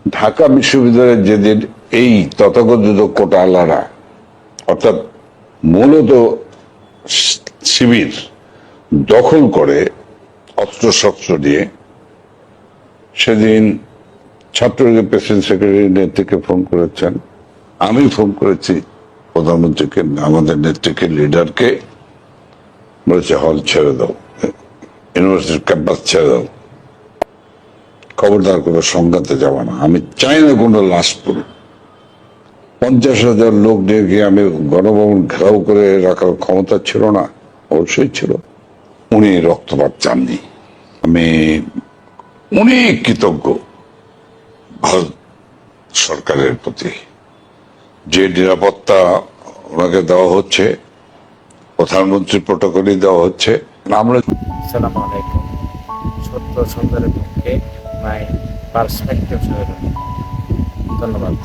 ঢাকা বিশ্ববিদ্যালয়ের যেদিন এই তথাকথিত কোটালারা অর্থাৎ মূলত শিবির দখল করে অস্ত্রশস্ত্র দিয়ে, সেদিন ছাত্রলীগের প্রেসিডেন্ট সেক্রেটারি নেত্রীকে ফোন করেছেন, আমি ফোন করেছি প্রধানমন্ত্রীকে, আমাদের নেত্রীকে, লিডারকে, বলেছে হল ছেড়ে দাও, ইউনিভার্সিটির ক্যাম্পাস ছেড়ে দাও, খবরদার কোনো সংঘাতে যাওয়া না, আমি চাই না কোনো লাশ পড়ুক। 50,000 লোক নিয়ে গিয়ে আমি গণভবন ঘেরাও করে রাখার ক্ষমতা ছিল না? অবশ্যই ছিল। উনি রক্তপাত চাননি। আমি অনেক কৃতজ্ঞ ভারত সরকারের প্রতি, যে নিরাপত্তা ওনাকে দেওয়া হচ্ছে, প্রধানমন্ত্রী প্রটোকলে দেওয়া হচ্ছে। আমরা আসসালামু আলাইকুম। সত্য সুন্দরের পক্ষে মাই পার্সপেক্টিভ। ধন্যবাদ।